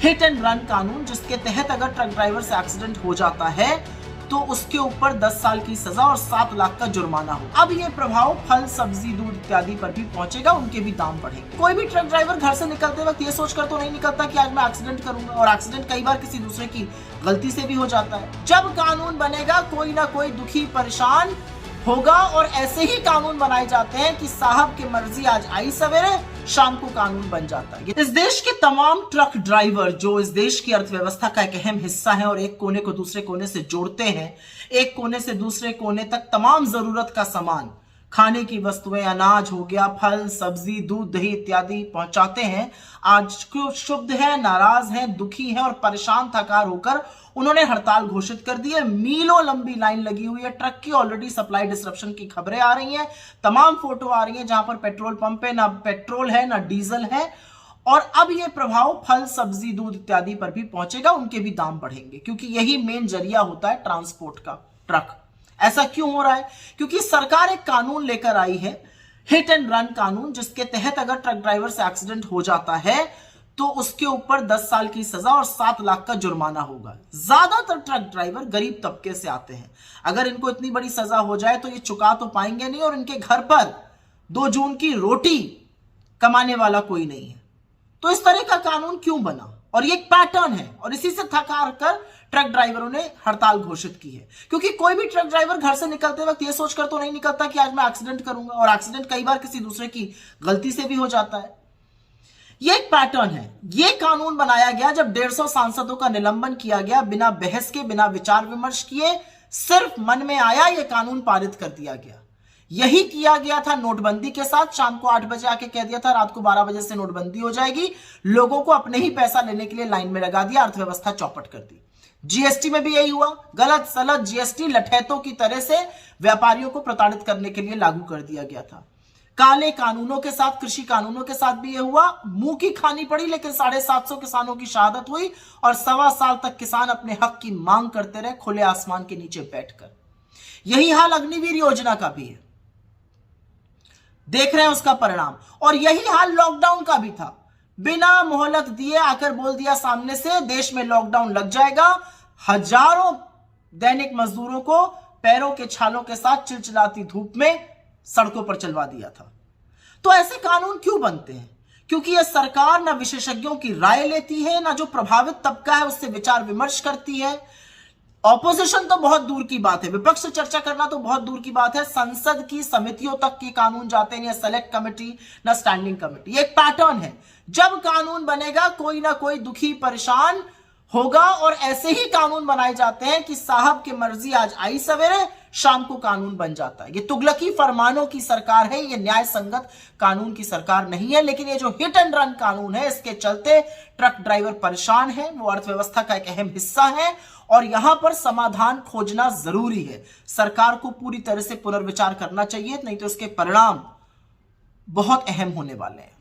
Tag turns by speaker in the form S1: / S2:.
S1: Hit and run कानून, जिसके तहत अगर ट्रक ड्राइवर से एक्सीडेंट हो जाता है तो उसके ऊपर 10 साल की सजा और 7 लाख का जुर्माना हो। अब ये प्रभाव फल, सब्जी, दूध इत्यादि पर भी पहुंचेगा, उनके भी दाम बढ़ेंगे। कोई भी ट्रक ड्राइवर घर से निकलते वक्त ये सोचकर तो नहीं निकलता कि आज मैं एक्सीडेंट करूंगा, और एक्सीडेंट कई बार किसी दूसरे की गलती से भी हो जाता है। जब कानून बनेगा कोई ना कोई दुखी परेशान होगा, और ऐसे ही कानून बनाए जाते हैं कि साहब की मर्जी आज आई सवेरे, शाम को कानून बन जाता है। इस देश के तमाम ट्रक ड्राइवर जो इस देश की अर्थव्यवस्था का एक अहम हिस्सा है और एक कोने को दूसरे कोने से जोड़ते हैं, एक कोने से दूसरे कोने तक तमाम जरूरत का सामान, खाने की वस्तुएं, अनाज हो गया, फल, सब्जी, दूध, दही इत्यादि पहुंचाते हैं। आज क्षुब्ध है, नाराज है, दुखी है और परेशान थकार होकर उन्होंने हड़ताल घोषित कर दी है। मीलों लंबी लाइन लगी हुई है ट्रक की, ऑलरेडी सप्लाई डिसरप्शन की खबरें आ रही हैं, तमाम फोटो आ रही हैं जहां पर पेट्रोल पंप पे ना पेट्रोल है ना डीजल है। और अब ये प्रभाव फल, सब्जी, दूध इत्यादि पर भी पहुंचेगा, उनके भी दाम बढ़ेंगे, क्योंकि यही मेन जरिया होता है ट्रांसपोर्ट का, ट्रक। ऐसा क्यों हो रहा है? क्योंकि सरकार एक कानून लेकर आई है, हिट एंड रन कानून, जिसके तहत अगर ट्रक ड्राइवर से एक्सीडेंट हो जाता है तो उसके ऊपर 10 साल की सजा और 7 लाख का जुर्माना होगा। ज्यादातर ट्रक ड्राइवर गरीब तबके से आते हैं, अगर इनको इतनी बड़ी सजा हो जाए तो ये चुका तो पाएंगे नहीं, और इनके घर पर 2 जून की रोटी कमाने वाला कोई नहीं है। तो इस तरह का कानून क्यों बना? और ये एक पैटर्न है, और इसी से थका कर ट्रक ड्राइवरों ने हड़ताल घोषित की है। क्योंकि कोई भी ट्रक ड्राइवर घर से निकलते वक्त ये सोचकर तो नहीं निकलता कि आज मैं एक्सीडेंट करूंगा, और एक्सीडेंट कई बार किसी दूसरे की गलती से भी हो जाता है। ये एक पैटर्न है। ये कानून बनाया गया जब 150 सांसदों का निलंबन किया गया, बिना बहस के, बिना विचार विमर्श किए, सिर्फ मन में आया ये कानून पारित कर दिया गया। यही किया गया था नोटबंदी के साथ। शाम को 8 बजे आके कह दिया था रात को 12 बजे से नोटबंदी हो जाएगी, लोगों को अपने ही पैसा लेने के लिए लाइन में लगा दिया, अर्थव्यवस्था चौपट कर दी। जीएसटी में भी यही हुआ, गलत सलत जीएसटी लठैतों की तरह से व्यापारियों को प्रताड़ित करने के लिए लागू कर दिया गया था। काले कानूनों के साथ, कृषि कानूनों के साथ भी ये हुआ। मुंह की खानी पड़ी, लेकिन 750 किसानों की शहादत हुई, और 1.25 साल तक किसान अपने हक की मांग करते रहे खुले आसमान के नीचे बैठकर। यही हाल अग्निवीर योजना का भी है, देख रहे हैं उसका परिणाम। और यही हाल लॉकडाउन का भी था, बिना मोहलत दिए आकर बोल दिया सामने से देश में लॉकडाउन लग जाएगा। हजारों दैनिक मजदूरों को पैरों के छालों के साथ चिलचिलाती धूप में सड़कों पर चलवा दिया था। तो ऐसे कानून क्यों बनते हैं? क्योंकि यह सरकार ना विशेषज्ञों की राय लेती है, ना जो प्रभावित तबका है उससे विचार विमर्श करती है। ऑपोजिशन तो बहुत दूर की बात है, विपक्ष से चर्चा करना तो बहुत दूर की बात है। संसद की समितियों तक के कानून जाते हैं, सेलेक्ट कमेटी ना स्टैंडिंग कमेटी। ये एक पैटर्न है, जब कानून बनेगा कोई ना कोई दुखी परेशान होगा, और ऐसे ही कानून बनाए जाते हैं कि साहब की मर्जी आज आई सवेरे, शाम को कानून बन जाता है। ये तुगलकी फरमानों की सरकार है, ये न्याय संगत कानून की सरकार नहीं है। लेकिन ये जो हिट एंड रन कानून है, इसके चलते ट्रक ड्राइवर परेशान है, वो अर्थव्यवस्था का एक अहम हिस्सा है, और यहां पर समाधान खोजना जरूरी है। सरकार को पूरी तरह से पुनर्विचार करना चाहिए, नहीं तो इसके परिणाम बहुत अहम होने वाले हैं।